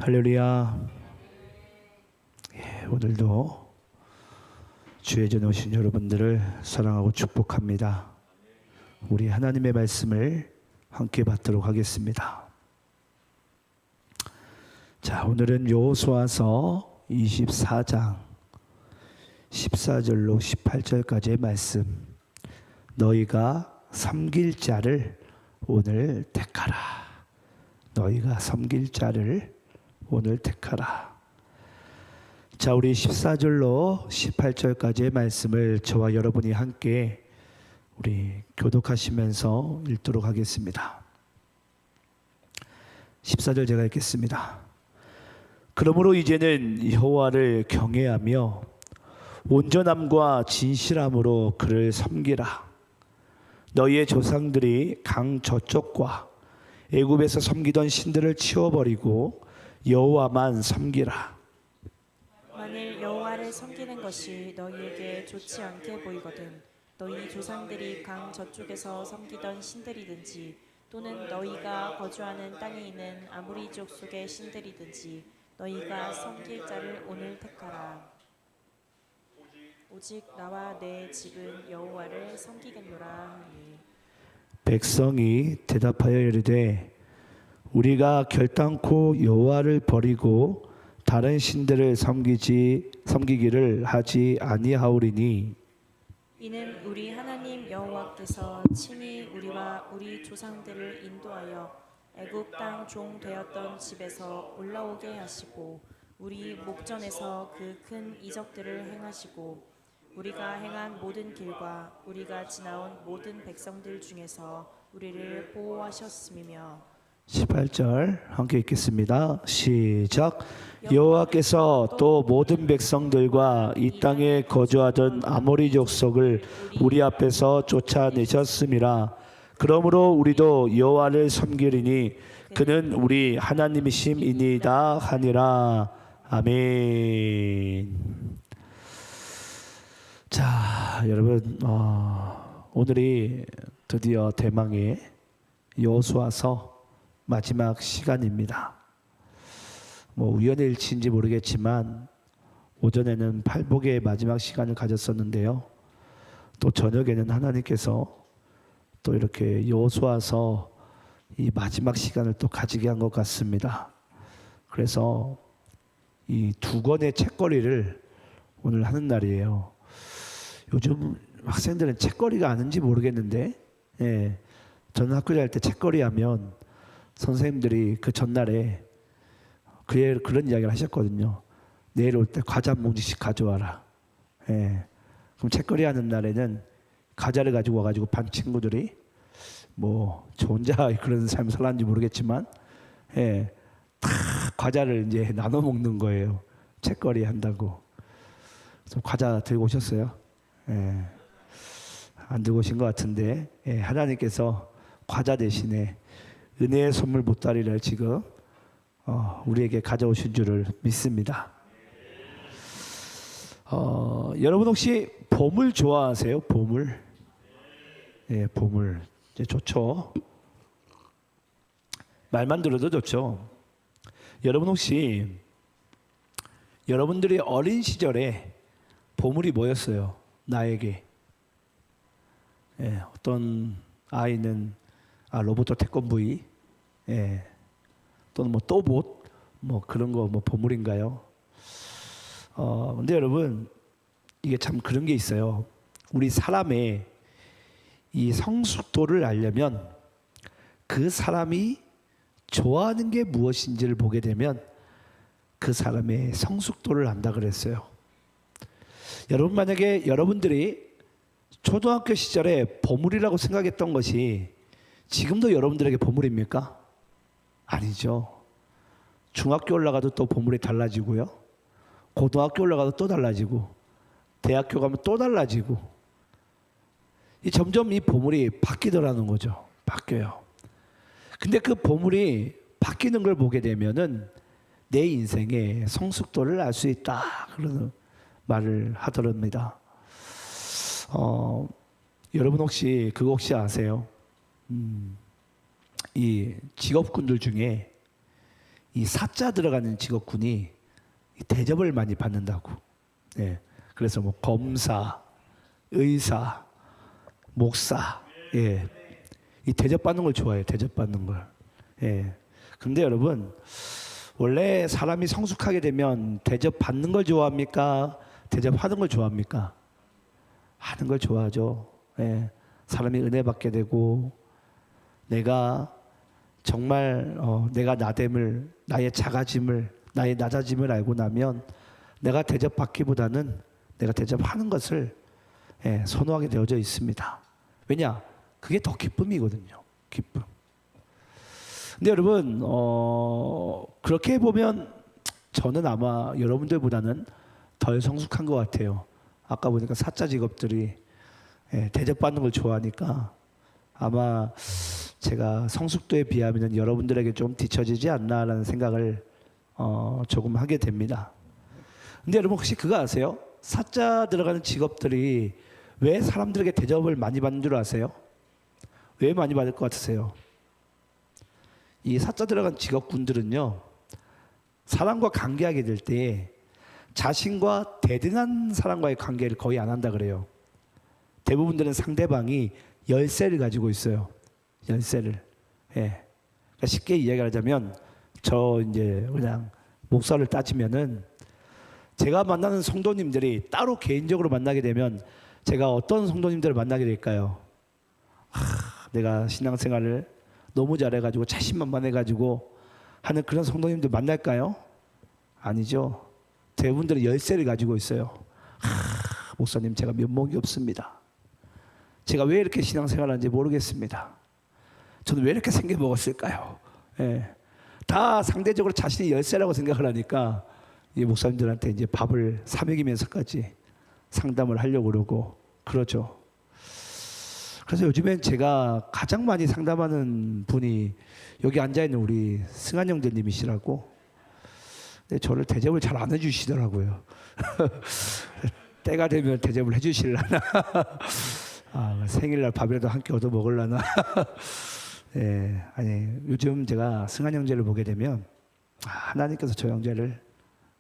할렐루야. 오늘도 주의 전에 오신 여러분들을 사랑하고 축복합니다. 우리 하나님의 말씀을 함께 받도록 하겠습니다. 자, 오늘은 여호수아서 24장 14절로 18절까지의 말씀. 너희가 섬길 자를 오늘 택하라. 너희가 섬길 자를 오늘 택하라. 자, 우리 14절로 18절까지의 말씀을 저와 여러분이 함께 우리 교독하시면서 읽도록 하겠습니다. 14절 제가 읽겠습니다. 그러므로 이제는 여호와를 경외하며 온전함과 진실함으로 그를 섬기라. 너희의 조상들이 강 저쪽과 애굽에서 섬기던 신들을 치워버리고 여호와만 섬기라. 만일 여호와를 섬기는 것이 너희에게 좋지 않게 보이거든 너희 조상들이 강 저쪽에서 섬기던 신들이든지 또는 너희가 거주하는 땅에 있는 아모리 족속의 신들이든지 너희가 섬길 자를 오늘 택하라. 오직 나와 내 집은 여호와를 섬기겠노라 하니. 백성이 대답하여 이르되 우리가 결단코 여호와를 버리고 다른 신들을 섬기기를 하지 아니하오리니 이는 우리 하나님 여호와께서 친히 우리와 우리 조상들을 인도하여 애굽 땅 종 되었던 집에서 올라오게 하시고 우리 목전에서 그 큰 이적들을 행하시고 우리가 행한 모든 길과 우리가 지나온 모든 백성들 중에서 우리를 보호하셨음이며. 18절 함께 읽겠습니다. 시작. 여호와께서 또 모든 백성들과 이 땅에 거주하던 아모리 족속을 우리 앞에서 쫓아내셨음이라. 그러므로 우리도 여호와를 섬기리니 그는 우리 하나님이심이니이다 하니라. 아멘. 자, 여러분, 오늘이 드디어 대망의 여호수아서 마지막 시간입니다. 뭐 우연의 일치인지 모르겠지만 오전에는 팔복의 마지막 시간을 가졌었는데요. 또 저녁에는 하나님께서 또 이렇게 여호수아서 이 마지막 시간을 또 가지게 한 것 같습니다. 그래서 이 두 권의 책거리를 오늘 하는 날이에요. 요즘 학생들은 책거리가 아는지 모르겠는데, 저는 학교 다닐 때 책거리 하면 선생님들이 그 전날에 그런 이야기를 하셨거든요. 내일 올 때 과자 한 뭉치씩 가져와라. 그럼 책거리 하는 날에는 과자를 가지고 와가지고 반 친구들이 뭐 저 혼자 그런 삶을 살았는지 모르겠지만, 다 과자를 이제 나눠 먹는 거예요. 책거리 한다고. 그래서 과자 들고 오셨어요? 안 들고 오신 것 같은데, 하나님께서 과자 대신에 은혜의 선물 보따리를 지금 우리에게 가져오신 줄을 믿습니다. 여러분 혹시 보물 좋아하세요? 보물? 보물 이제 좋죠. 말만 들어도 좋죠. 여러분 혹시 여러분들이 어린 시절에 보물이 뭐였어요? 나에게. 어떤 아이는 로봇 태권브이, 또는 뭐 또봇, 뭐 그런 거 뭐 보물인가요? 근데 여러분 이게 참 그런 게 있어요. 우리 사람의 이 성숙도를 알려면 그 사람이 좋아하는 게 무엇인지를 보게 되면 그 사람의 성숙도를 안다 그랬어요. 여러분 만약에 여러분들이 초등학교 시절에 보물이라고 생각했던 것이 지금도 여러분들에게 보물입니까? 아니죠. 중학교 올라가도 또 보물이 달라지고요. 고등학교 올라가도 또 달라지고 대학교 가면 또 달라지고 점점 이 보물이 바뀌더라는 거죠. 바뀌어요. 근데 그 보물이 바뀌는 걸 보게 되면은 내 인생의 성숙도를 알 수 있다 그러는 말을 하더랍니다. 여러분 혹시 그거 혹시 아세요? 이 직업군들 중에 이 사자 들어가는 직업군이 이 대접을 많이 받는다고. 예. 그래서 뭐 검사, 의사, 목사, 예. 이 대접받는 걸 좋아해요. 대접받는 걸. 예. 근데 여러분, 원래 사람이 성숙하게 되면 대접받는 걸 좋아합니까? 대접하는 걸 좋아합니까? 하는 걸 좋아하죠. 예. 사람이 은혜 받게 되고, 내가 정말 내가 나됨을, 나의 작아짐을, 나의 낮아짐을 알고 나면 내가 대접받기보다는 내가 대접하는 것을 선호하게 되어져 있습니다. 왜냐? 그게 더 기쁨이거든요. 기쁨. 근데 여러분 그렇게 보면 저는 아마 여러분들보다는 덜 성숙한 것 같아요. 아까 보니까 사자 직업들이 대접받는 걸 좋아하니까 아마 제가 성숙도에 비하면 여러분들에게 좀 뒤처지지 않나라는 생각을 조금 하게 됩니다. 근데 여러분 혹시 그거 아세요? 사자 들어가는 직업들이 왜 사람들에게 대접을 많이 받는 줄 아세요? 왜 많이 받을 것 같으세요? 이 사자 들어간 직업군들은요, 사람과 관계하게 될 때 자신과 대등한 사람과의 관계를 거의 안 한다 그래요. 대부분들은 상대방이 열쇠를 가지고 있어요. 열쇠를. 예. 그러니까 쉽게 이야기하자면 저 이제 그냥 목사를 따지면은 제가 만나는 성도님들이 따로 개인적으로 만나게 되면 제가 어떤 성도님들을 만나게 될까요? 내가 신앙생활을 너무 잘해가지고 자신만만해가지고 하는 그런 성도님들 만날까요? 아니죠. 대부분들은 열쇠를 가지고 있어요. 목사님, 제가 면목이 없습니다. 제가 왜 이렇게 신앙생활하는지 모르겠습니다. 저는 왜 이렇게 생겨 먹었을까요? 예. 다 상대적으로 자신이 열쇠라고 생각을 하니까 이 목사님들한테 이제 밥을 사 먹이면서까지 상담을 하려고 그러고 그러죠. 그래서 요즘엔 제가 가장 많이 상담하는 분이 여기 앉아있는 우리 승한 형제님이시라고. 근데 저를 대접을 잘 안 해주시더라고요. 때가 되면 대접을 해주실라나. 생일날 밥이라도 한 끼 얻어 먹을라나. 예, 아니 요즘 제가 승한 형제를 보게 되면 하나님께서 저 형제를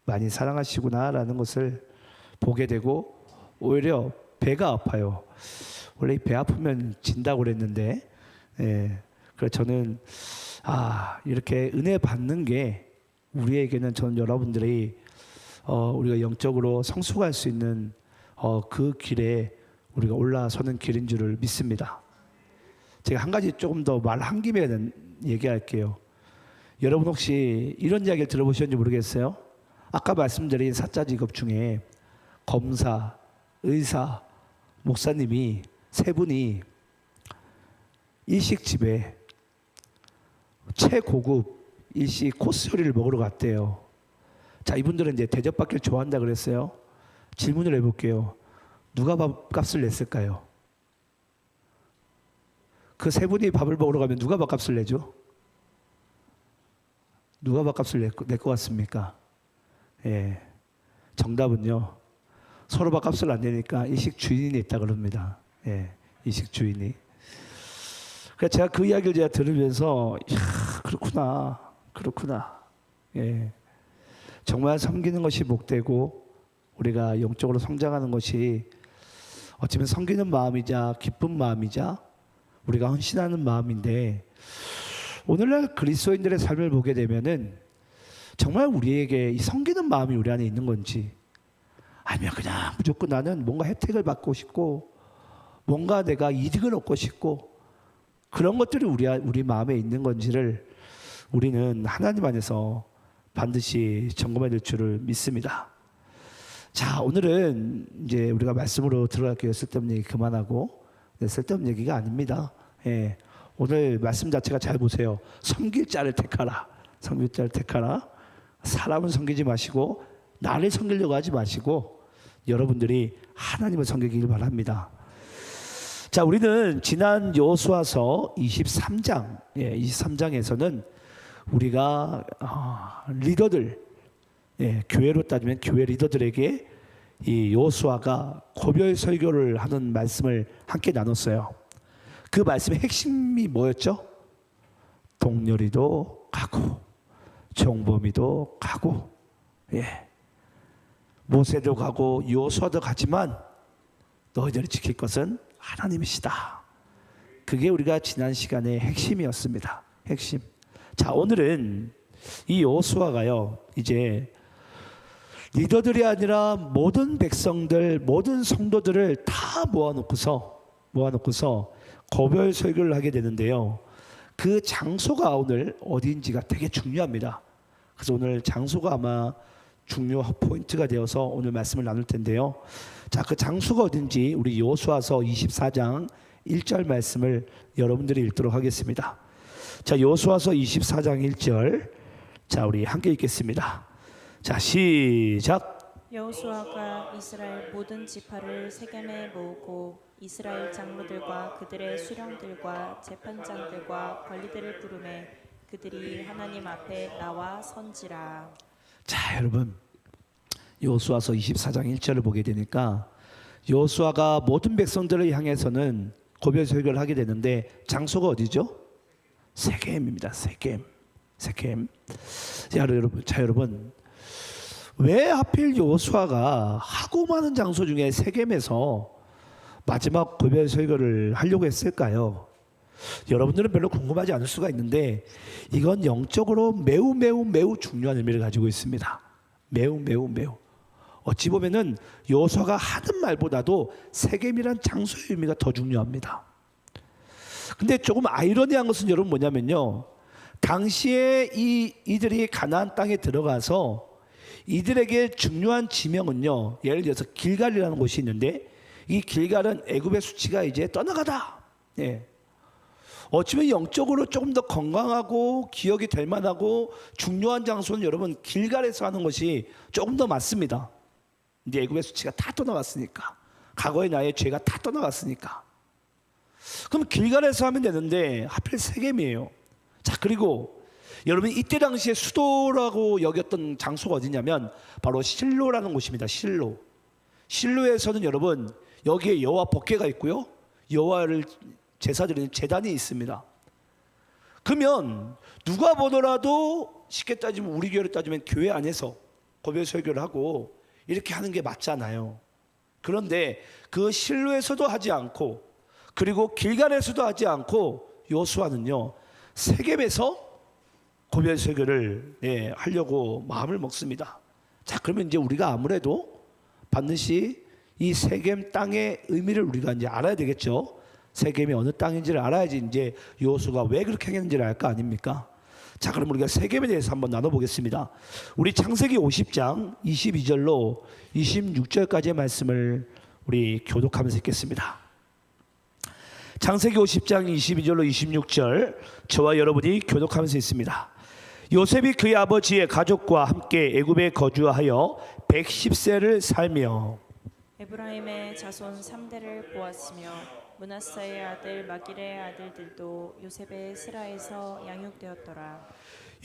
많이 사랑하시구나라는 것을 보게 되고 오히려 배가 아파요. 원래 배 아프면 진다고 그랬는데, 예, 그래서 저는 이렇게 은혜 받는 게 우리에게는 저는 여러분들이 우리가 영적으로 성숙할 수 있는 그 길에 우리가 올라서는 길인 줄을 믿습니다. 제가 한 가지 조금 더 말 한 김에 얘기할게요. 여러분 혹시 이런 이야기를 들어보셨는지 모르겠어요? 아까 말씀드린 사자 직업 중에 검사, 의사, 목사님이 세 분이 일식집에 최고급 일식 코스 요리를 먹으러 갔대요. 자, 이분들은 이제 대접받기를 좋아한다 그랬어요. 질문을 해볼게요. 누가 밥값을 냈을까요? 그 세 분이 밥을 먹으러 가면 누가 밥값을 내죠? 누가 밥값을 낼 것 같습니까? 예, 정답은요. 서로 밥값을 안 내니까 일식 주인이 있다 그럽니다. 예, 일식 주인이. 그래서 제가 그 이야기를 제가 들으면서 그렇구나. 예, 정말 섬기는 것이 목되고 우리가 영적으로 성장하는 것이 어쩌면 섬기는 마음이자 기쁜 마음이자 우리가 헌신하는 마음인데 오늘날 그리스도인들의 삶을 보게 되면은 정말 우리에게 이 섬기는 마음이 우리 안에 있는 건지 아니면 그냥 무조건 나는 뭔가 혜택을 받고 싶고 뭔가 내가 이득을 얻고 싶고 그런 것들이 우리 마음에 있는 건지를 우리는 하나님 안에서 반드시 점검해야 될 줄을 믿습니다. 자, 오늘은 이제 우리가 말씀으로 들어갈게요. 쓸데없는 얘기 그만하고. 쓸데없는 얘기가 아닙니다. 예, 오늘 말씀 자체가 잘 보세요. 섬길 자를 택하라. 섬길 자를 택하라. 사람은 섬기지 마시고 나를 섬기려고 하지 마시고 여러분들이 하나님을 섬기길 바랍니다. 자, 우리는 지난 여호수아서 23장, 23장에서는 우리가 리더들, 교회로 따지면 교회 리더들에게 이 여호수아가 고별 설교를 하는 말씀을 함께 나눴어요. 그 말씀의 핵심이 뭐였죠? 동료리도 가고 종범이도 가고, 예, 모세도 가고 여호수아도 가지만 너희들을 지킬 것은 하나님이시다. 그게 우리가 지난 시간의 핵심이었습니다. 핵심. 자, 오늘은 이 여호수아가요, 이제 리더들이 아니라 모든 백성들, 모든 성도들을 다 모아놓고서 고별 설교를 하게 되는데요. 그 장소가 오늘 어디인지가 되게 중요합니다. 그래서 오늘 장소가 아마 중요 포인트가 되어서 오늘 말씀을 나눌 텐데요. 자, 그 장소가 어딘지 우리 여호수아서 24장 1절 말씀을 여러분들이 읽도록 하겠습니다. 자, 여호수아서 24장 1절. 자, 우리 함께 읽겠습니다. 자, 시작. 여호수아가 이스라엘 모든 지파를 세겜에 모으고 이스라엘 장로들과 그들의 수령들과 재판장들과 관리들을 부르매 그들이 하나님 앞에 나와 선지라. 자, 여러분, 여호수아서 24장 1절을 보게 되니까 여호수아가 모든 백성들을 향해서는 고별 설교를 하게 되는데 장소가 어디죠? 세겜입니다. 세겜. 자, 여러분, 왜 하필 여호수아가 하고 많은 장소 중에 세겜에서 마지막 고별 설교를 하려고 했을까요? 여러분들은 별로 궁금하지 않을 수가 있는데 이건 영적으로 매우 중요한 의미를 가지고 있습니다. 매우. 어찌 보면은 여호수아가 하는 말보다도 세겜이란 장소의 의미가 더 중요합니다. 근데 조금 아이러니한 것은 여러분 뭐냐면요, 당시에 이들이 가나안 땅에 들어가서 이들에게 중요한 지명은요, 예를 들어서 길갈이라는 곳이 있는데 이 길갈은 애굽의 수치가 이제 떠나가다. 예. 어쩌면 영적으로 조금 더 건강하고 기억이 될 만하고 중요한 장소는 여러분 길갈에서 하는 것이 조금 더 맞습니다. 이제 애굽의 수치가 다 떠나갔으니까, 과거의 나의 죄가 다 떠나갔으니까. 그럼 길갈에서 하면 되는데 하필 세겜이에요. 자, 그리고 여러분 이때 당시에 수도라고 여겼던 장소가 어디냐면 바로 실로라는 곳입니다. 실로에서는 여러분 여기에 여호와 법궤가 있고요, 여호와를 제사드리는 제단이 있습니다. 그러면 누가 보더라도 쉽게 따지면 우리 교회를 따지면 교회 안에서 고별 설교를 하고 이렇게 하는 게 맞잖아요. 그런데 그 실로에서도 하지 않고 그리고 길갈에서도 하지 않고 여호수아는요 세겜에서 고별 설교를 하려고 마음을 먹습니다. 자, 그러면 이제 우리가 아무래도 반드시 이 세겜 땅의 의미를 우리가 이제 알아야 되겠죠. 세겜이 어느 땅인지를 알아야지 이제 여호수아가 왜 그렇게 했는지를 알 거 아닙니까? 자, 그럼 우리가 세겜에 대해서 한번 나눠보겠습니다. 우리 창세기 50장 22절로 26절까지의 말씀을 우리 교독하면서 읽겠습니다. 창세기 50장 22절로 26절 저와 여러분이 교독하면서 있습니다. 요셉이 그의 아버지의 가족과 함께 애굽에 거주하여 110세를 살며 에브라임의 자손 3대를 보았으며 므낫사의 아들 마길의 아들들도 요셉의 스라에서 양육되었더라.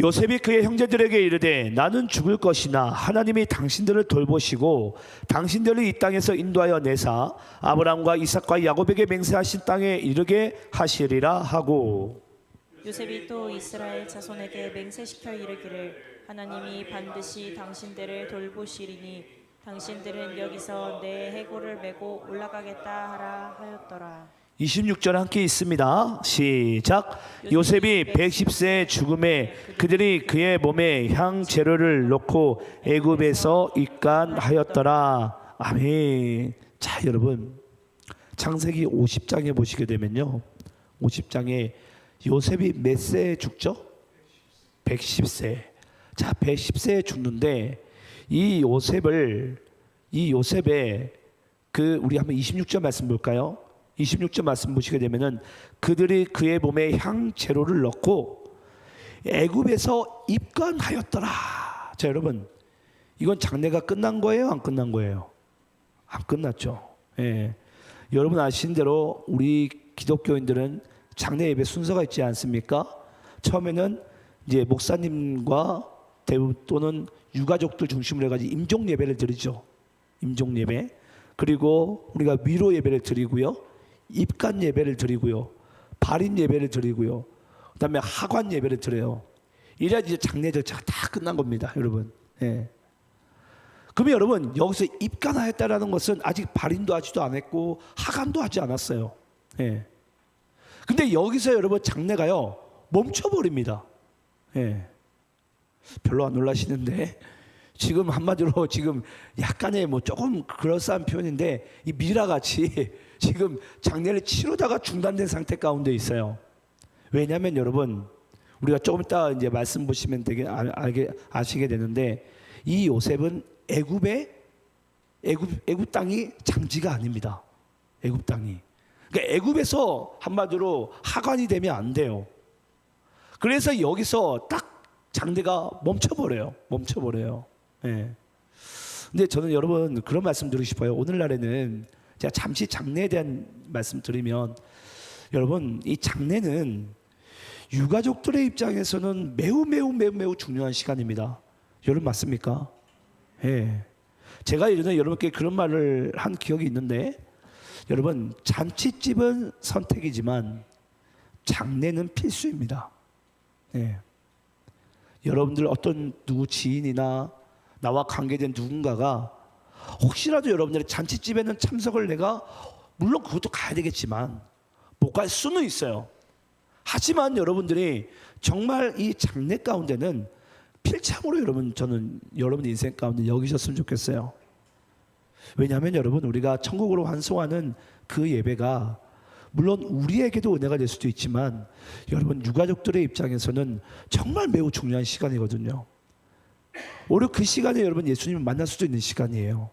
요셉이 그의 형제들에게 이르되 나는 죽을 것이나 하나님이 당신들을 돌보시고 당신들을 이 땅에서 인도하여 내사 아브라함과 이삭과 야곱에게 맹세하신 땅에 이르게 하시리라 하고, 요셉이 또 이스라엘 자손에게 맹세시켜 이르기를 하나님이 반드시 당신들을 돌보시리니 당신들은 여기서 내 해골을 메고 올라가겠다 하라 하였더라. 26절 함께 있습니다. 시작. 요셉이 110세 죽음에 그들이 그의 몸에 향 재료를 넣고 애굽에서 입간하였더라. 아멘. 자, 여러분 창세기 50장에 보시게 되면요, 50장에 요셉이 몇 세에 죽죠? 110세. 자, 110세에 죽는데 이 요셉의 그 우리 한번 26절 말씀 볼까요? 26절 말씀 보시게 되면은 그들이 그의 몸에 향 재료를 넣고 애굽에서 입간하였더라. 자, 여러분 이건 장례가 끝난 거예요, 안 끝난 거예요? 안 끝났죠. 예. 여러분 아시는 대로 우리 기독교인들은 장례 예배 순서가 있지 않습니까? 처음에는 이제 목사님과 대부분 또는 유가족들 중심으로 해가지고 임종 예배를 드리죠. 임종 예배. 그리고 우리가 위로 예배를 드리고요, 입간 예배를 드리고요, 발인 예배를 드리고요, 그다음에 하관 예배를 드려요. 이래야 이제 장례 절차가 다 끝난 겁니다, 여러분. 예. 그러면 여러분 여기서 입간하였다라는 것은 아직 발인도 하지도 않았고 하간도 하지 않았어요. 예. 근데 여기서 여러분 장례가요 멈춰버립니다. 예. 별로 안 놀라시는데 지금 한마디로 지금 약간의 뭐 조금 그럴싸한 표현인데 이 미라같이 지금 장례를 치르다가 중단된 상태 가운데 있어요. 왜냐하면 여러분 우리가 조금 이따 이제 말씀 보시면 되게 아시게 되는데 이 요셉은 애굽 땅이 장지가 아닙니다. 애굽 땅이. 그러니까 애굽에서 한마디로 하관이 되면 안 돼요. 그래서 여기서 딱 장례가 멈춰버려요. 예. 근데 저는 여러분 그런 말씀 드리고 싶어요. 오늘날에는 제가 잠시 장례에 대한 말씀 드리면 여러분 이 장례는 유가족들의 입장에서는 매우 중요한 시간입니다. 여러분 맞습니까? 예. 제가 예전에 여러분께 그런 말을 한 기억이 있는데 여러분 잔치집은 선택이지만 장례는 필수입니다. 예. 여러분들 어떤 누구 지인이나 나와 관계된 누군가가 혹시라도 여러분들의 잔치집에는 참석을 내가 물론 그것도 가야 되겠지만 못 갈 수는 있어요. 하지만 여러분들이 정말 이 장례 가운데는 필참으로 여러분 저는 여러분 인생 가운데 여기셨으면 좋겠어요. 왜냐하면 여러분 우리가 천국으로 환송하는 그 예배가 물론 우리에게도 은혜가 될 수도 있지만 여러분 유가족들의 입장에서는 정말 매우 중요한 시간이거든요. 오히려 그 시간에 여러분 예수님을 만날 수도 있는 시간이에요.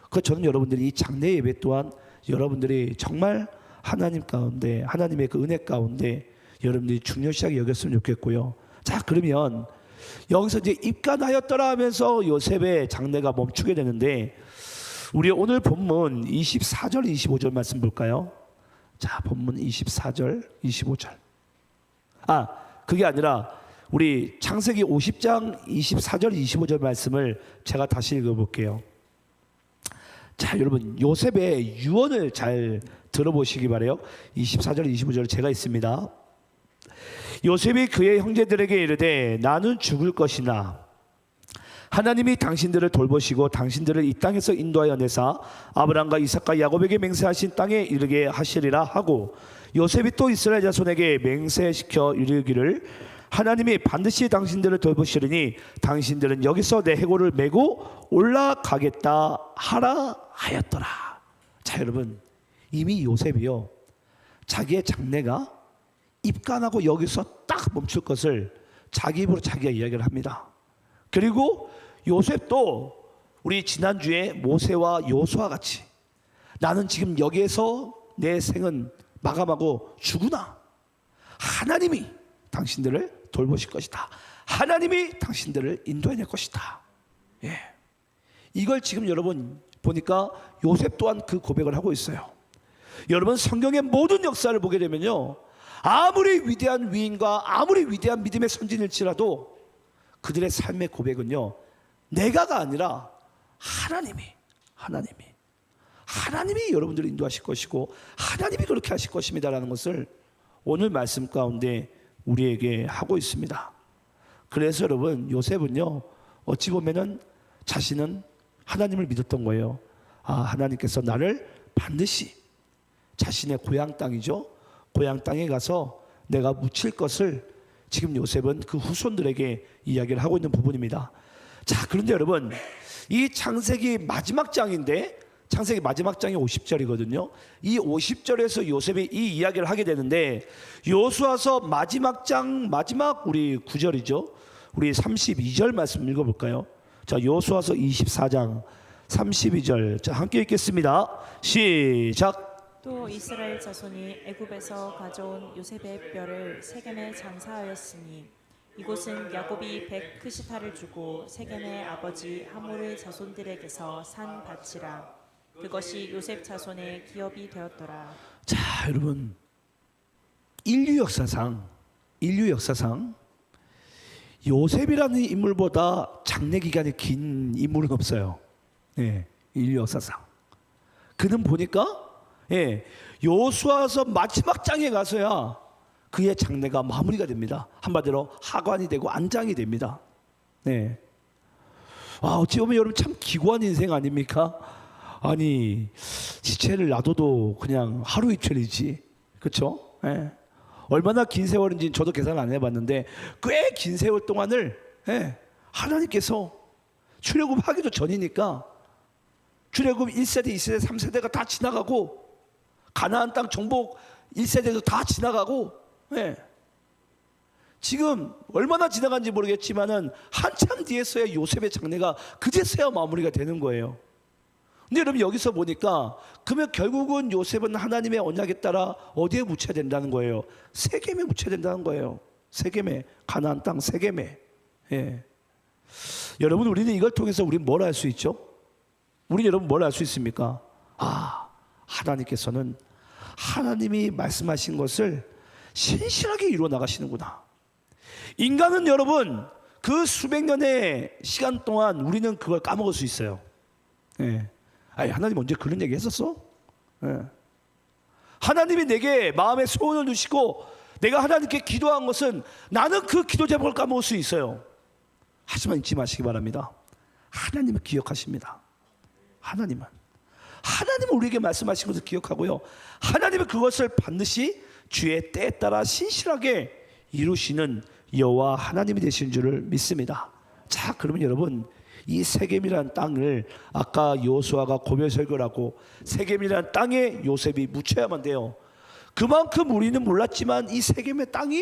그 저는 여러분들이 이 장례 예배 또한 여러분들이 정말 하나님 가운데 하나님의 그 은혜 가운데 여러분들이 중요시하게 여겼으면 좋겠고요. 자 그러면 여기서 이제 입간하였더라 하면서 요셉의 장례가 멈추게 되는데 우리 오늘 본문 24절 25절 말씀 볼까요? 자 본문 24절 25절 그게 아니라 우리 창세기 50장 24절 25절 말씀을 제가 다시 읽어볼게요. 자 여러분 요셉의 유언을 잘 들어보시기 바래요. 24절 25절 제가 있습니다. 요셉이 그의 형제들에게 이르되 나는 죽을 것이나 하나님이 당신들을 돌보시고 당신들을 이 땅에서 인도하여 내사 아브라함과 이삭과 야곱에게 맹세하신 땅에 이르게 하시리라 하고 요셉이 또 이스라엘 자손에게 맹세시켜 이르기를 하나님이 반드시 당신들을 돌보시리니 당신들은 여기서 내 해골을 메고 올라가겠다 하라 하였더라. 자 여러분 이미 요셉이요 자기의 장래가 입간하고 여기서 딱 멈출 것을 자기 입으로 자기가 이야기를 합니다. 그리고 요셉도 우리 지난주에 모세와 여호수아 같이 나는 지금 여기에서 내 생은 마감하고 죽으나 하나님이 당신들을 돌보실 것이다. 하나님이 당신들을 인도해낼 것이다. 예. 이걸 지금 여러분 보니까 요셉 또한 그 고백을 하고 있어요. 여러분 성경의 모든 역사를 보게 되면요 아무리 위대한 위인과 아무리 위대한 믿음의 선진일지라도 그들의 삶의 고백은요 내가가 아니라 하나님이 여러분들을 인도하실 것이고 하나님이 그렇게 하실 것입니다라는 것을 오늘 말씀 가운데 우리에게 하고 있습니다. 그래서 여러분 요셉은요 어찌 보면은 자신은 하나님을 믿었던 거예요. 하나님께서 나를 반드시 자신의 고향 땅이죠 고향 땅에 가서 내가 묻힐 것을 지금 요셉은 그 후손들에게 이야기를 하고 있는 부분입니다. 자 그런데 여러분 이 창세기 마지막 장인데 창세기 마지막 장이 50절이거든요. 이 50절에서 요셉이 이 이야기를 하게 되는데 여호수아서 마지막 장 마지막 우리 9절이죠. 우리 32절 말씀 읽어볼까요? 자 여호수아서 24장 32절 자 함께 읽겠습니다. 시작. 또 이스라엘 자손이 애굽에서 가져온 요셉의 뼈를 세겜에 장사하였으니 이곳은 야곱이 벳크시타를 주고 세겜의 아버지 하몰의 자손들에게서 산 밭이라. 그것이 요셉 자손의 기업이 되었더라. 자 여러분 인류 역사상 요셉이라는 인물보다 장례 기간이 긴 인물은 없어요. 예, 인류 역사상. 그는 보니까 여호수아서 마지막 장에 가서야 그의 장래가 마무리가 됩니다. 한마디로 하관이 되고 안장이 됩니다. 네. 어찌 보면 여러분 참 기구한 인생 아닙니까? 아니 시체를 놔둬도 그냥 하루 이틀이지, 그렇죠? 네. 얼마나 긴 세월인지 저도 계산 안 해봤는데 꽤 긴 세월 동안을 하나님께서 출애굽하기도 전이니까 출애굽 1세대, 2세대, 3세대가 다 지나가고 가나안 땅 정복 1세대도 다 지나가고 지금 얼마나 지나간지 모르겠지만은 한참 뒤에서야 요셉의 장래가 그제서야 마무리가 되는 거예요. 근데 여러분 여기서 보니까 그러면 결국은 요셉은 하나님의 언약에 따라 어디에 묻혀야 된다는 거예요? 세겜에 묻혀야 된다는 거예요. 세겜에, 가나안 땅 세겜에. 여러분 우리는 이걸 통해서 우리는 뭘 알 수 있죠? 우리 여러분 뭘 알 수 있습니까? 하나님께서는 하나님이 말씀하신 것을 신실하게 이루어 나가시는구나. 인간은 여러분 그 수백 년의 시간 동안 우리는 그걸 까먹을 수 있어요. 하나님 언제 그런 얘기 했었어? 하나님이 내게 마음에 소원을 두시고 내가 하나님께 기도한 것은 나는 그 기도 제목을 까먹을 수 있어요. 하지만 잊지 마시기 바랍니다. 하나님은 기억하십니다. 하나님은 우리에게 말씀하신 것을 기억하고요, 하나님은 그것을 반드시 주의 때에 따라 신실하게 이루시는 여호와 하나님이 되신 줄을 믿습니다. 자, 그러면 여러분 이 세겜이라는 땅을 아까 여호수아가 고별 설교를 하고 세겜이라는 땅에 요셉이 묻혀야만 돼요. 그만큼 우리는 몰랐지만 이 세겜의 땅이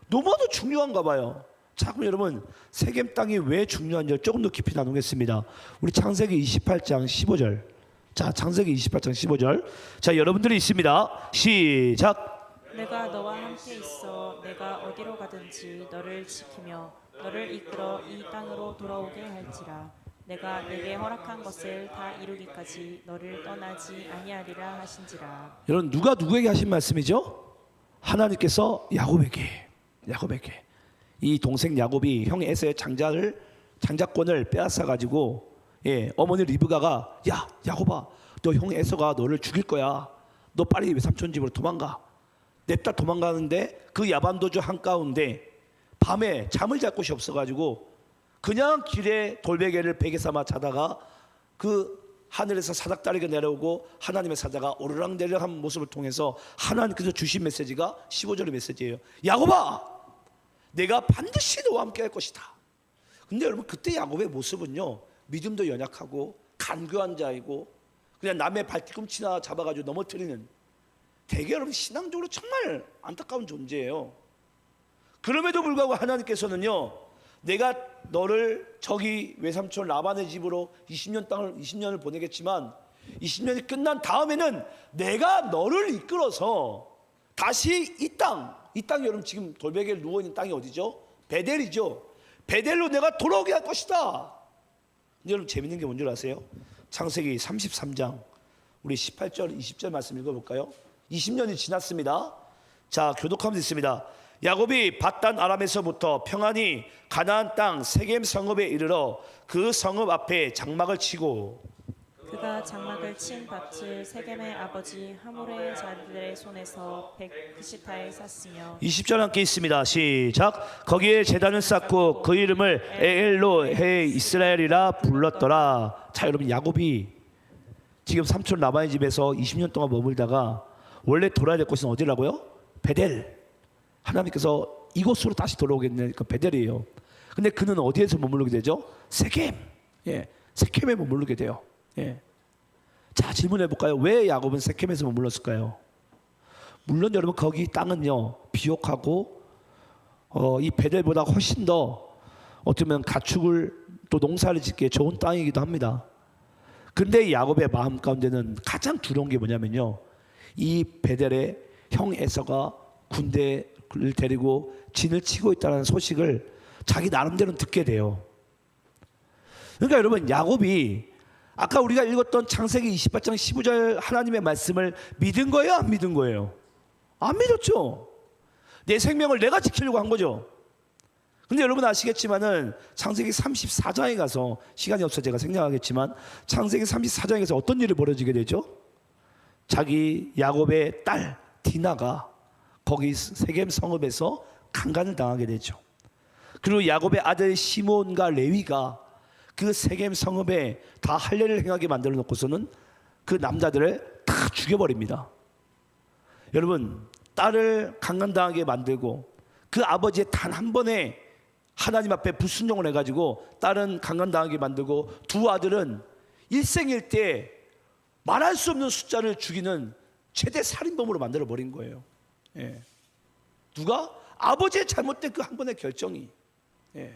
너무나도 중요한가 봐요. 자, 그럼 여러분 세겜 땅이 왜 중요한지 조금 더 깊이 나누겠습니다. 우리 창세기 28장 15절. 자, 창세기 28장 15절. 자, 여러분들이 있습니다. 시작. 내가 너와 함께 있어 내가 어디로 가든지 너를 지키며 너를 이끌어 이 땅으로 돌아오게 할지라. 내가 내게 허락한 것을 다 이루기까지 너를 떠나지 아니하리라 하신지라. 여러분 누가 누구에게 하신 말씀이죠? 하나님께서 야곱에게 이 동생 야곱이 형 에서의 장자권을 빼앗아 가지고 어머니 리브가가 야 야곱아, 너 형 에서가 너를 죽일 거야. 너 빨리 외삼촌 집으로 도망가. 냅다 도망가는데 그 야반도주 한가운데 밤에 잠을 잘 곳이 없어가지고 그냥 길에 돌베개를 베개 삼아 자다가 그 하늘에서 사닥다리가 내려오고 하나님의 사자가 오르락내리락 한 모습을 통해서 하나님께서 주신 메시지가 15절의 메시지예요. 야곱아, 내가 반드시 너와 함께 할 것이다. 근데 여러분 그때 야곱의 모습은요, 믿음도 연약하고 간교한 자이고 그냥 남의 발뒤꿈치나 잡아가지고 넘어뜨리는, 되게 여러분 신앙적으로 정말 안타까운 존재예요. 그럼에도 불구하고 하나님께서는요, 내가 너를 저기 외삼촌 라반의 집으로 20년을 보내겠지만 20년이 끝난 다음에는 내가 너를 이끌어서 다시 이 땅 여러분 지금 돌베개에 누워있는 땅이 어디죠? 베델이죠. 베델로 내가 돌아오게 할 것이다. 근데 여러분 재밌는 게 뭔지 아세요? 창세기 33장 우리 18절 20절 말씀 읽어볼까요? 20년이 지났습니다. 자, 교독하면서 있습니다. 야곱이 밧단 아람에서부터 평안히 가나안 땅 세겜 성읍에 이르러 그 성읍 앞에 장막을 치고, 그가 장막을 친 밭을 세겜의 아버지 하몰의 자들의 손에서 190타에 샀으며 20절 함께 있습니다. 시작. 거기에 제단을 쌓고 그 이름을 에엘로헤 이스라엘이라 불렀더라. 자, 여러분 야곱이 지금 삼촌 라반의 집에서 20년 동안 머물다가 원래 돌아야 될 곳은 어디라고요? 베델. 하나님께서 이곳으로 다시 돌아오겠네. 그 베델이에요. 근데 그는 어디에서 머무르게 되죠? 세겜. 세겜에 머무르게 돼요. 자, 질문해 볼까요? 왜 야곱은 세겜에서 머물렀을까요? 물론 여러분 거기 땅은요 비옥하고 이 베델보다 훨씬 더 어쩌면 가축을 또 농사를 짓기에 좋은 땅이기도 합니다. 근데 야곱의 마음 가운데는 가장 두려운 게 뭐냐면요, 이 베델에 형 에서가 군대를 데리고 진을 치고 있다는 소식을 자기 나름대로 듣게 돼요. 그러니까 여러분 야곱이 아까 우리가 읽었던 창세기 28장 15절 하나님의 말씀을 믿은 거예요? 안 믿은 거예요? 안 믿었죠. 내 생명을 내가 지키려고 한 거죠. 근데 여러분 아시겠지만은 창세기 34장에 가서, 시간이 없어 제가 생략하겠지만 창세기 34장에 가서 어떤 일이 벌어지게 되죠? 자기 야곱의 딸 디나가 거기 세겜 성읍에서 강간을 당하게 되죠. 그리고 야곱의 아들 시몬과 레위가 그 세겜 성읍에 다 할례를 행하게 만들어 놓고서는 그 남자들을 다 죽여버립니다. 여러분, 딸을 강간당하게 만들고 그 아버지의 단 한 번에 하나님 앞에 불순종을 해가지고 딸은 강간당하게 만들고 두 아들은 일생일대 말할 수 없는 숫자를 죽이는 최대 살인범으로 만들어버린 거예요. 예. 누가? 아버지의 잘못된 그 한 번의 결정이. 예.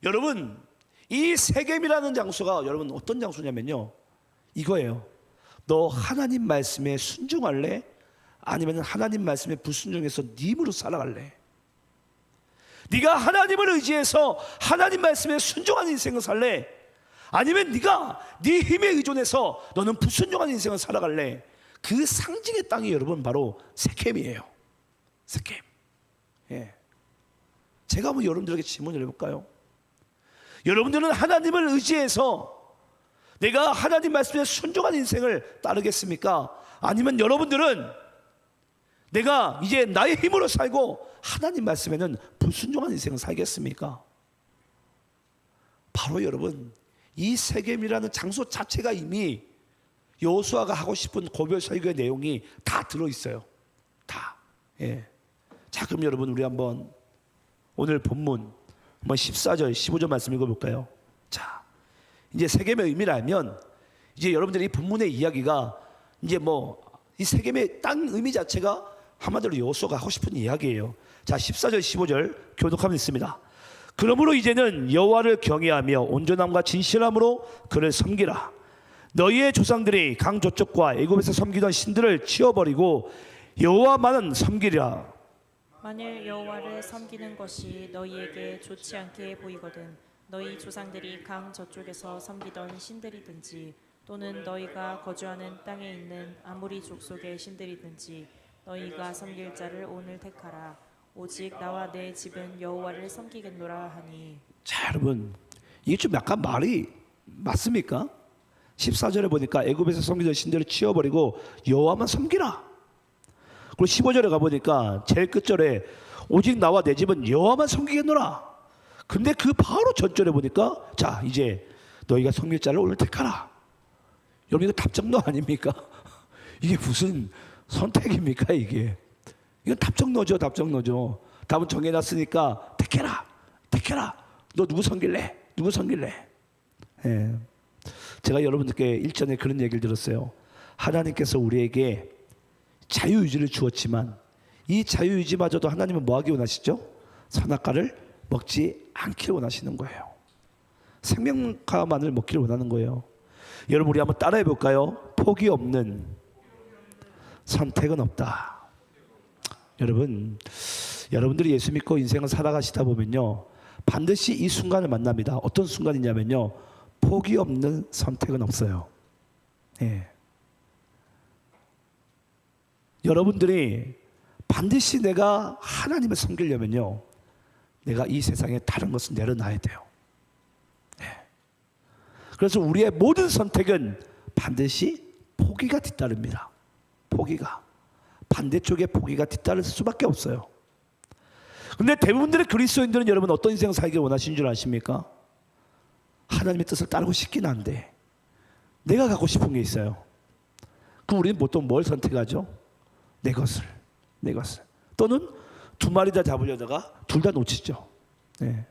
여러분, 이 세겜이라는 장소가 여러분 어떤 장소냐면요, 이거예요. 너 하나님 말씀에 순종할래? 아니면 하나님 말씀에 불순종해서 네 힘으로 살아갈래? 네가 하나님을 의지해서 하나님 말씀에 순종하는 인생을 살래? 아니면 네가 네 힘에 의존해서 너는 불순종하는 인생을 살아갈래? 그 상징의 땅이 여러분 바로 세겜이에요. 세겜. 예. 제가 한번 여러분들에게 질문을 해볼까요? 여러분들은 하나님을 의지해서 내가 하나님 말씀에 순종하는 인생을 따르겠습니까? 아니면 여러분들은 내가 이제 나의 힘으로 살고 하나님 말씀에는 불순종하는 인생을 살겠습니까? 바로 여러분, 이 세겜이라는 장소 자체가 이미 여호수아가 하고 싶은 고별 설교의 내용이 다 들어있어요. 다. 예. 자, 그럼 여러분 우리 한번 오늘 본문 한번 14절 15절 말씀 읽어볼까요? 자, 이제 세겜의 의미를 알면 이제 여러분들이 이 본문의 이야기가 이제 뭐 이 세겜의 땅 의미 자체가 한마디로 여호수아가 하고 싶은 이야기예요. 자, 14절 15절 교독하면 있습니다. 그러므로 이제는 여호와를 경외하며 온전함과 진실함으로 그를 섬기라. 너희의 조상들이 강 저쪽과 애굽에서 섬기던 신들을 치워버리고 여호와만은 섬기리라. 만일 여호와를 섬기는 것이 너희에게 좋지 않게 보이거든 너희 조상들이 강 저쪽에서 섬기던 신들이든지 또는 너희가 거주하는 땅에 있는 아무리 족속의 신들이든지 너희가 섬길 자를 오늘 택하라. 오직 나와 내 집은 여호와를 섬기겠노라 하니. 자, 여러분 이게 좀 약간 말이 맞습니까? 14절에 보니까 애굽에서 섬기던 신들을 치워버리고 여호와만 섬기라. 그리고 15절에 가보니까 제일 끝절에 오직 나와 내 집은 여호와만 섬기겠노라. 근데 그 바로 전절에 보니까 자, 이제 너희가 섬길 자를 오늘 택하라. 여러분 이거 답정너 아닙니까? 이게 무슨 선택입니까 이게? 이건 답정너죠. 답정너죠. 답은 정해놨으니까 택해라. 택해라. 너 누구 섬길래? 누구 섬길래? 예. 제가 여러분들께 일전에 그런 얘기를 들었어요. 하나님께서 우리에게 자유의지를 주었지만 이 자유의지마저도 하나님은 뭐하기 원하시죠? 선악과를 먹지 않기를 원하시는 거예요. 생명과만을 먹기를 원하는 거예요. 여러분 우리 한번 따라해 볼까요? 포기 없는 선택은 없다. 여러분들이 예수 믿고 인생을 살아가시다 보면요 반드시 이 순간을 만납니다. 어떤 순간이냐면요 포기 없는 선택은 없어요. 예. 여러분들이 반드시 내가 하나님을 섬기려면요 내가 이 세상에 다른 것을 내려놔야 돼요. 예. 그래서 우리의 모든 선택은 반드시 포기가 뒤따릅니다. 포기가 반대쪽에 포기가 뒤따를 수밖에 없어요. 근데 대부분들의 그리스도인들은 여러분 어떤 인생을 살기를 원하시는 줄 아십니까? 하나님의 뜻을 따르고 싶긴 한데 내가 갖고 싶은 게 있어요. 그럼 우리는 보통 뭘 선택하죠? 내 것을 또는 두 마리 다 잡으려다가 둘 다 놓치죠. 네.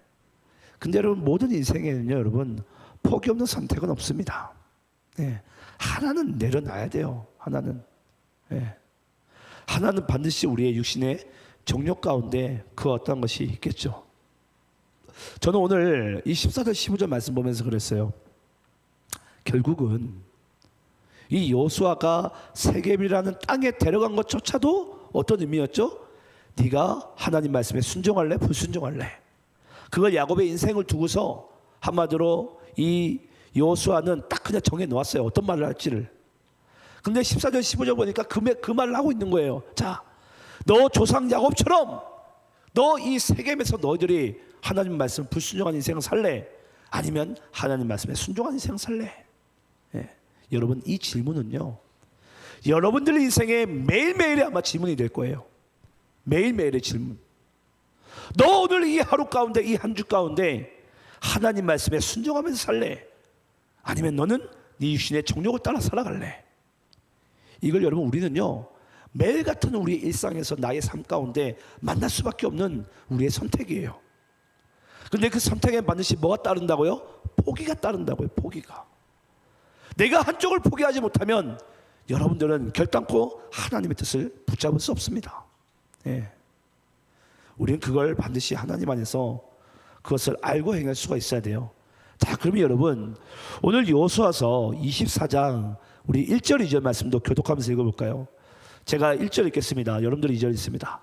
근데 여러분 모든 인생에는요 여러분 포기 없는 선택은 없습니다. 네. 하나는 내려놔야 돼요. 하나는 반드시 우리의 육신의 정욕 가운데 그 어떤 것이 있겠죠. 저는 오늘 이 14절 15절 말씀 보면서 그랬어요. 결국은 이 여호수아가 세겜이라는 땅에 데려간 것조차도 어떤 의미였죠? 네가 하나님 말씀에 순종할래? 불순종할래? 그걸 야곱의 인생을 두고서 한마디로 이 여호수아는 딱 그냥 정해 놓았어요. 어떤 말을 할지를. 근데 14절 15절 보니까 그 말을 하고 있는 거예요. 자, 너 조상 야곱처럼 너 이 세겜에서 너희들이 하나님 말씀 불순종한 인생을 살래? 아니면 하나님 말씀에 순종한 인생을 살래? 예. 여러분 이 질문은요 여러분들 인생에 매일매일의 아마 질문이 될 거예요. 매일매일의 질문. 너 오늘 이 하루 가운데, 이 한 주 가운데 하나님 말씀에 순종하면서 살래? 아니면 너는 네 육신의 정욕을 따라 살아갈래? 이걸 여러분 우리는요 매일 같은 우리 일상에서 나의 삶 가운데 만날 수밖에 없는 우리의 선택이에요. 근데 그 선택에 반드시 뭐가 따른다고요? 포기가 따른다고요. 포기가. 내가 한쪽을 포기하지 못하면 여러분들은 결단코 하나님의 뜻을 붙잡을 수 없습니다. 예. 우리는 그걸 반드시 하나님 안에서 그것을 알고 행할 수가 있어야 돼요. 자, 그러면 여러분 오늘 여호수아서 24장 우리 1절 2절 말씀도 교독하면서 읽어볼까요? 제가 1절 읽겠습니다. 여러분들 2절 있습니다.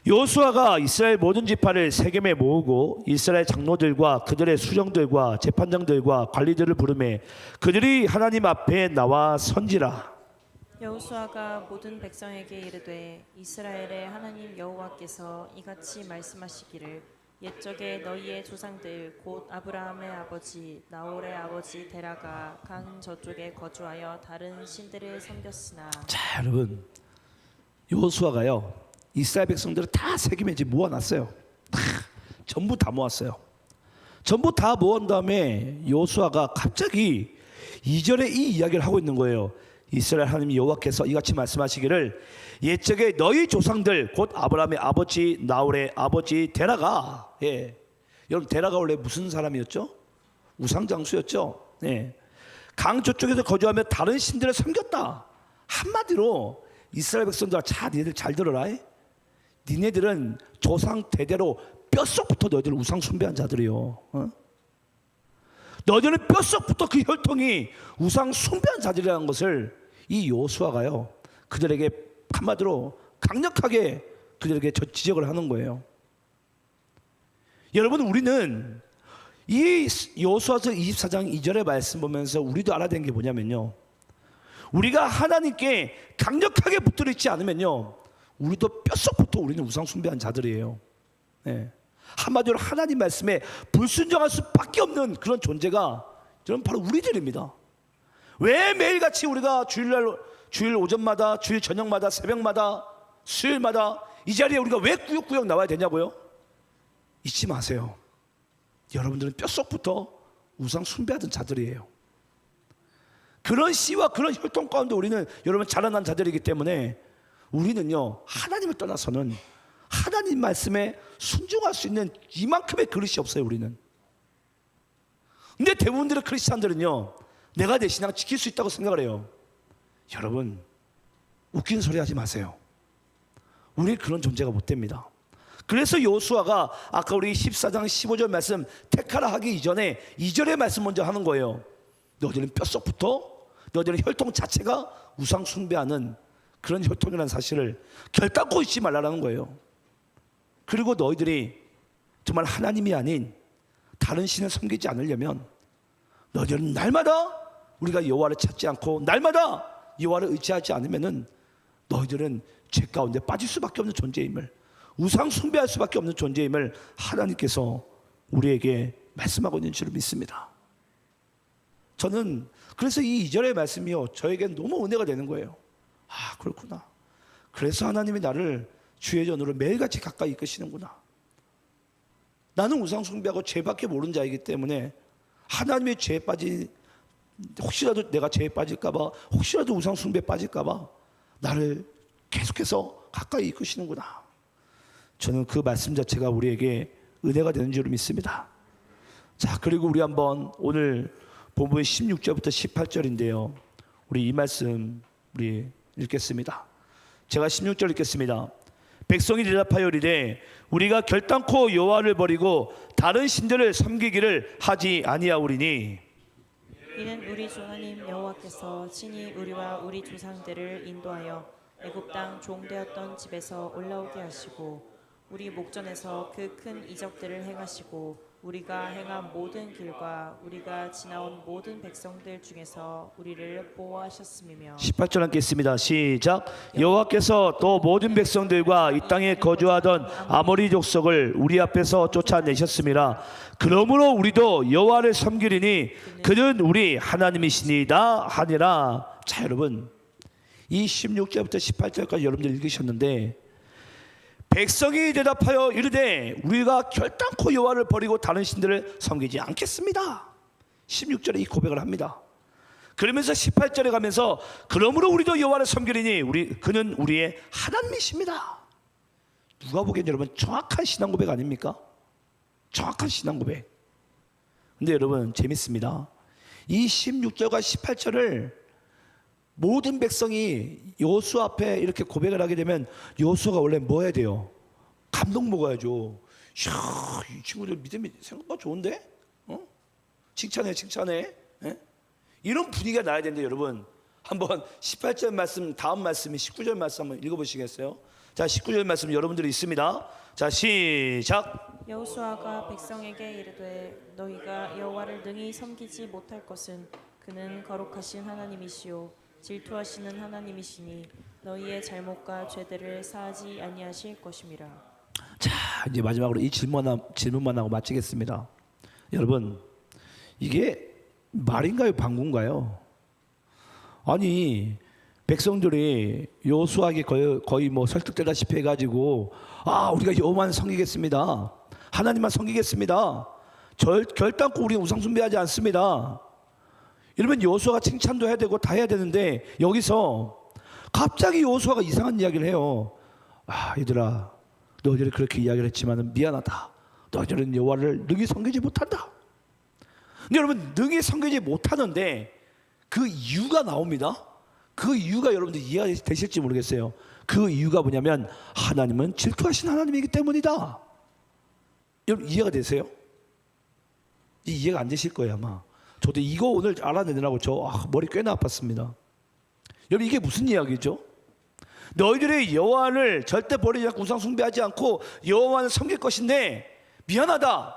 여호수아가 이스라엘 모든 지파를 세겜에 모으고 이스라엘 장로들과 그들의 수령들과 재판장들과 관리들을 부르매 그들이 하나님 앞에 나와 선지라. 여호수아가 모든 백성에게 이르되 이스라엘의 하나님 여호와께서 이같이 말씀하시기를 옛적에 너희의 조상들 곧 아브라함의 아버지 나홀의 아버지 데라가 강 저쪽에 거주하여 다른 신들을 섬겼으나. 자, 여러분 여호수아가요 이스라엘 백성들을 다 세겜에 이제 모아놨어요. 전부 다 모았어요. 전부 다 모은 다음에 여호수아가 갑자기 2절에 이 이야기를 하고 있는 거예요. 이스라엘 하나님 여호와께서 이같이 말씀하시기를 옛적에 너희 조상들 곧 아브라함의 아버지 나홀의 아버지 데라가, 예, 여러분 데라가 원래 무슨 사람이었죠? 우상장수였죠. 예. 강 저쪽에서 거주하며 다른 신들을 섬겼다. 한마디로 이스라엘 백성들, 자 니네들 잘 들어라. 니네들은 조상 대대로 뼛속부터 너희들 우상 숭배한 자들이요. 너희들은 뼛속부터 그 혈통이 우상 숭배한 자들이라는 것을 이 여호수아가요 그들에게 한마디로 강력하게 그들에게 지적을 하는 거예요. 여러분 우리는 이 여호수아서 24장 2절의 말씀 보면서 우리도 알아야 되는 게 뭐냐면요, 우리가 하나님께 강력하게 붙들어 있지 않으면요 우리도 뼛속부터 우리는 우상 숭배한 자들이에요. 네. 한마디로 하나님 말씀에 불순종할 수밖에 없는 그런 존재가 저는 바로 우리들입니다. 왜 매일같이 우리가 주일 오전마다, 주일 저녁마다, 새벽마다, 수요일마다 이 자리에 우리가 왜 꾸역꾸역 나와야 되냐고요? 잊지 마세요. 여러분들은 뼛속부터 우상 숭배하던 자들이에요. 그런 씨와 그런 혈통 가운데 우리는 여러분 자라난 자들이기 때문에 우리는요 하나님을 떠나서는 하나님 말씀에 순종할 수 있는 이만큼의 그릇이 없어요. 우리는. 근데 대부분들의 크리스찬들은요 내가 내 신앙 지킬 수 있다고 생각을 해요. 여러분 웃긴 소리 하지 마세요. 우리 그런 존재가 못 됩니다. 그래서 여호수아가 아까 우리 14장 15절 말씀 택하라 하기 이전에 2절의 말씀 먼저 하는 거예요. 너희들은 뼛속부터 너희들의 혈통 자체가 우상 숭배하는 그런 혈통이라는 사실을 결단코 잊지 말라는 거예요. 그리고 너희들이 정말 하나님이 아닌 다른 신을 섬기지 않으려면 너희들은 날마다 우리가 여호와를 찾지 않고 날마다 여호와를 의지하지 않으면은 너희들은 죄 가운데 빠질 수밖에 없는 존재임을, 우상 숭배할 수밖에 없는 존재임을 하나님께서 우리에게 말씀하고 있는 줄 믿습니다. 저는 그래서 이 2절의 말씀이요 저에겐 너무 은혜가 되는 거예요. 아 그렇구나. 그래서 하나님이 나를 주의 전으로 매일같이 가까이 이끄시는구나. 나는 우상 숭배하고 죄밖에 모르는 자이기 때문에 하나님의 죄에 빠진, 혹시라도 내가 죄에 빠질까 봐, 혹시라도 우상 숭배에 빠질까 봐 나를 계속해서 가까이 이끄시는구나. 저는 그 말씀 자체가 우리에게 은혜가 되는 줄 믿습니다. 자, 그리고 우리 한번 오늘 본문 16절부터 18절인데요 우리 이 말씀 우리 읽겠습니다. 제가 16절 읽겠습니다. 백성이 대답하여 이르되 우리가 결단코 여호와를 버리고 다른 신들을 섬기기를 하지 아니하오리니 이는 우리 주 하나님 여호와께서 친히 우리와 우리 조상들을 인도하여 애굽 땅 종되었던 집에서 올라오게 하시고 우리 목전에서 그 큰 이적들을 행하시고 우리가 행한 모든 길과 우리가 지나온 모든 백성들 중에서 우리를 보호하셨음이며. 18절 함께 있습니다. 시작. 여호와께서 또 모든 백성들과 이 땅에 거주하던 아모리 족속을 우리 앞에서 쫓아내셨음이라. 그러므로 우리도 여호와를 섬기리니 그는 우리 하나님이시니이다 하니라. 자, 여러분 이 16절부터 18절까지 여러분들 읽으셨는데, 백성이 대답하여 이르되 우리가 결단코 여호와를 버리고 다른 신들을 섬기지 않겠습니다. 16절에 이 고백을 합니다. 그러면서 18절에 가면서 그러므로 우리도 여호와를 섬기리니 그는 우리의 하나님이십니다. 누가 보기엔 여러분 정확한 신앙 고백 아닙니까? 정확한 신앙 고백. 근데 여러분 재밌습니다. 이 16절과 18절을 모든 백성이 여호수아 앞에 이렇게 고백을 하게 되면 여호수아가 원래 뭐 해야 돼요? 감동 먹어야죠. 이야, 이 친구들 믿음이 생각보다 좋은데? 칭찬해. 예? 이런 분위기가 나야 되는데 여러분, 한번 18절 말씀, 다음 말씀이 19절 말씀 한번 읽어보시겠어요? 자, 19절 말씀 여러분들이 있습니다. 자, 시작. 여호수아가 백성에게 이르되 너희가 여호와를 능히 섬기지 못할 것은 그는 거룩하신 하나님이시요 질투하시는 하나님이시니 너희의 잘못과 죄들을 사하지 아니하실 것임이라. 자, 이제 마지막으로 이 질문만 하고 마치겠습니다. 여러분, 이게 말인가요, 방구인가요? 아니, 백성들이 여호수아에게 거의 뭐 설득되다시피 해가지고, 우리가 여호와만 섬기겠습니다, 하나님만 섬기겠습니다, 결단코 우리는 우상 숭배하지 않습니다, 이러면 여호수아가 칭찬도 해야 되고 다 해야 되는데, 여기서 갑자기 여호수아가 이상한 이야기를 해요. 얘들아, 너희들이 그렇게 이야기를 했지만 미안하다. 너희들은 여호와를 능히 섬기지 못한다. 근데 여러분, 능히 섬기지 못하는데 그 이유가 나옵니다. 그 이유가 여러분들 이해가 되실지 모르겠어요. 그 이유가 뭐냐면 하나님은 질투하신 하나님이기 때문이다. 여러분 이해가 되세요? 이해가 안 되실 거예요 아마. 저도 이거 오늘 알아내느라고 머리 꽤나 아팠습니다. 여러분 이게 무슨 이야기죠? 너희들이 여호와를 절대 버리지 않고 우상 숭배하지 않고 여호와를 섬길 것인데 미안하다.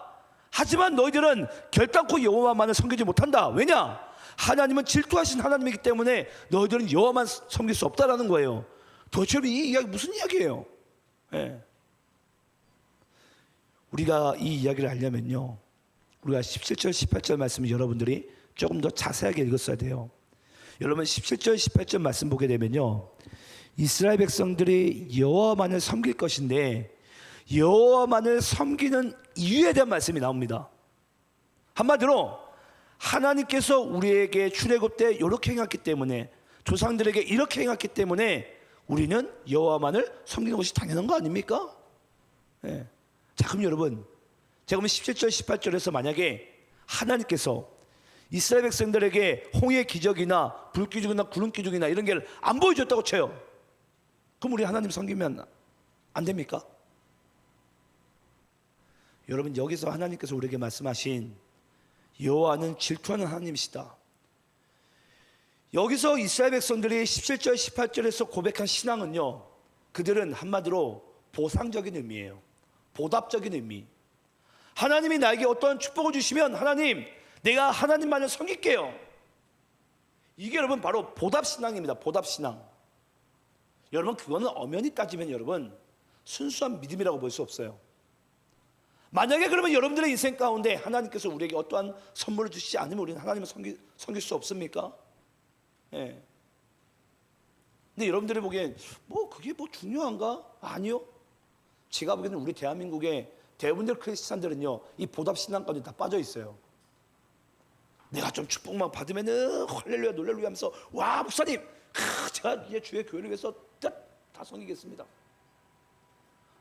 하지만 너희들은 결단코 여호와만을 섬기지 못한다. 왜냐? 하나님은 질투하신 하나님이기 때문에 너희들은 여호와만 섬길 수 없다라는 거예요. 도대체 이 이야기 무슨 이야기예요? 예. 우리가 이 이야기를 알려면요, 우리가 17절 18절 말씀을 여러분들이 조금 더 자세하게 읽었어야 돼요. 여러분 17절 18절 말씀 보게 되면요, 이스라엘 백성들이 여호와만을 섬길 것인데 여호와만을 섬기는 이유에 대한 말씀이 나옵니다. 한마디로 하나님께서 우리에게 출애굽 때 이렇게 행했기 때문에, 조상들에게 이렇게 행했기 때문에 우리는 여호와만을 섬기는 것이 당연한 거 아닙니까? 네. 자, 그럼 여러분, 제가 보면 17절 18절에서 만약에 하나님께서 이스라엘 백성들에게 홍해 기적이나 불기둥이나 구름 기둥이나 이런 게 안 보여줬다고 쳐요. 그럼 우리 하나님 섬기면 안 됩니까? 여러분, 여기서 하나님께서 우리에게 말씀하신 여호와는 질투하는 하나님이시다. 여기서 이스라엘 백성들이 17절 18절에서 고백한 신앙은요, 그들은 한마디로 보상적인 의미예요. 보답적인 의미. 하나님이 나에게 어떤 축복을 주시면 하나님, 내가 하나님만을 섬길게요. 이게 여러분 바로 보답신앙입니다. 보답신앙. 여러분 그거는 엄연히 따지면 여러분 순수한 믿음이라고 볼 수 없어요. 만약에 그러면 여러분들의 인생 가운데 하나님께서 우리에게 어떠한 선물을 주시지 않으면 우리는 하나님을 섬길 수 없습니까? 예. 근데 여러분들이 보기엔 그게 중요한가? 아니요. 제가 보기에는 우리 대한민국의 대부분들 크리스찬들은요, 이 보답신앙 가운데 다 빠져 있어요. 내가 좀 축복만 받으면은 할렐루야 놀렐루야 하면서, 와 목사님, 제가 이제 주의 교회를 위해서 다 섬기겠습니다.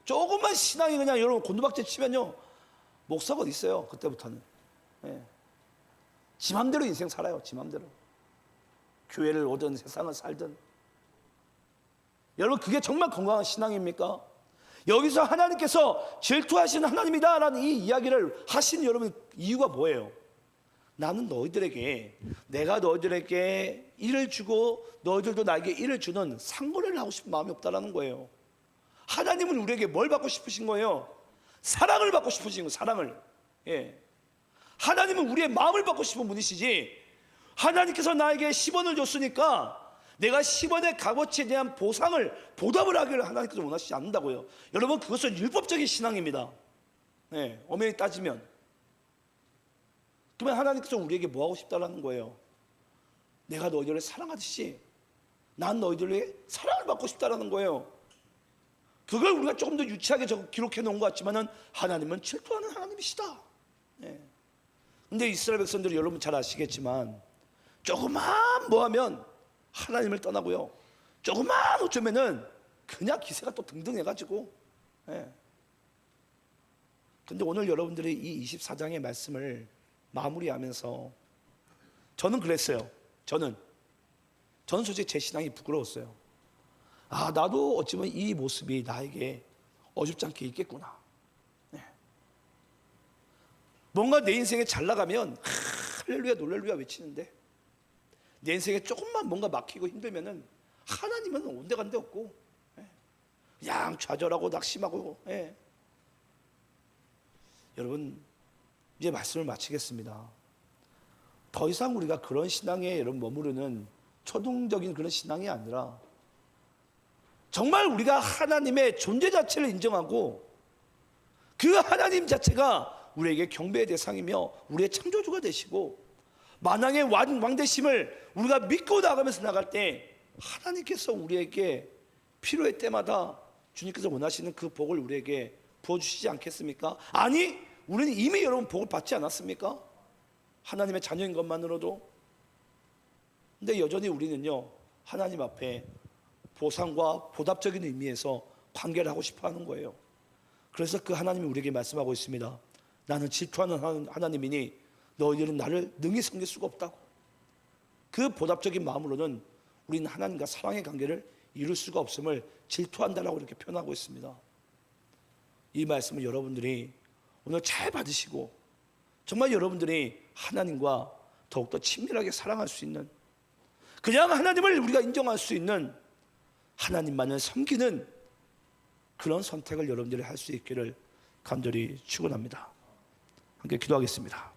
조금만 신앙이 그냥 여러분 곤두박질 치면요, 목사가 어디 있어요? 그때부터는. 예. 지 맘대로 인생 살아요. 지 맘대로. 교회를 오든 세상을 살든. 여러분 그게 정말 건강한 신앙입니까? 여기서 하나님께서 질투하시는 하나님이다 라는 이 이야기를 하신 여러분 이유가 뭐예요? 나는 내가 너희들에게 일을 주고 너희들도 나에게 일을 주는 상관을 하고 싶은 마음이 없다라는 거예요. 하나님은 우리에게 뭘 받고 싶으신 거예요? 사랑을 받고 싶으신 거예요. 사랑을. 예. 하나님은 우리의 마음을 받고 싶은 분이시지, 하나님께서 나에게 10원을 줬으니까 내가 10원의 값어치에 대한 보답을 하기를 하나님께서 원하시지 않는다고요. 여러분 그것은 율법적인 신앙입니다. 예. 엄연히 따지면. 그러면 하나님께서 우리에게 뭐 하고 싶다라는 거예요? 내가 너희를 사랑하듯이 난 너희들에게 사랑을 받고 싶다라는 거예요. 그걸 우리가 조금 더 유치하게 기록해 놓은 것 같지만은 하나님은 질투하는 하나님이시다. 예. 근데 이스라엘 백성들이 여러분 잘 아시겠지만 조금만 뭐하면 하나님을 떠나고요. 조금만 어쩌면은 그냥 기세가 또 등등해가지고. 예. 근데 오늘 여러분들이 이 24장의 말씀을 마무리하면서 저는 그랬어요. 저는 솔직히 제 신앙이 부끄러웠어요. 아, 나도 어찌보면 이 모습이 나에게 어줍지 않게 있겠구나. 네. 뭔가 내 인생에 잘 나가면 할렐루야 놀렐루야 외치는데 내 인생에 조금만 뭔가 막히고 힘들면은 하나님은 온데간데 없고 그냥 좌절하고 낙심하고. 여러분 이제 말씀을 마치겠습니다. 더 이상 우리가 그런 신앙에 여러분 머무르는 초등적인 그런 신앙이 아니라 정말 우리가 하나님의 존재 자체를 인정하고 그 하나님 자체가 우리에게 경배의 대상이며 우리의 창조주가 되시고 만왕의 왕 되심을 우리가 믿고 나가면서 나갈 때 하나님께서 우리에게 필요할 때마다 주님께서 원하시는 그 복을 우리에게 부어주시지 않겠습니까? 아니, 우리는 이미 여러분 복을 받지 않았습니까? 하나님의 자녀인 것만으로도. 근데 여전히 우리는요 하나님 앞에 보상과 보답적인 의미에서 관계를 하고 싶어 하는 거예요. 그래서 그 하나님이 우리에게 말씀하고 있습니다. 나는 질투하는 하나님이니 너희들은 나를 능히 섬길 수가 없다고. 그 보답적인 마음으로는 우리는 하나님과 사랑의 관계를 이룰 수가 없음을 질투한다라고 이렇게 표현하고 있습니다. 이 말씀을 여러분들이 오늘 잘 받으시고 정말 여러분들이 하나님과 더욱더 친밀하게 사랑할 수 있는, 그냥 하나님을 우리가 인정할 수 있는, 하나님만을 섬기는 그런 선택을 여러분들이 할 수 있기를 간절히 축원합니다. 함께 기도하겠습니다.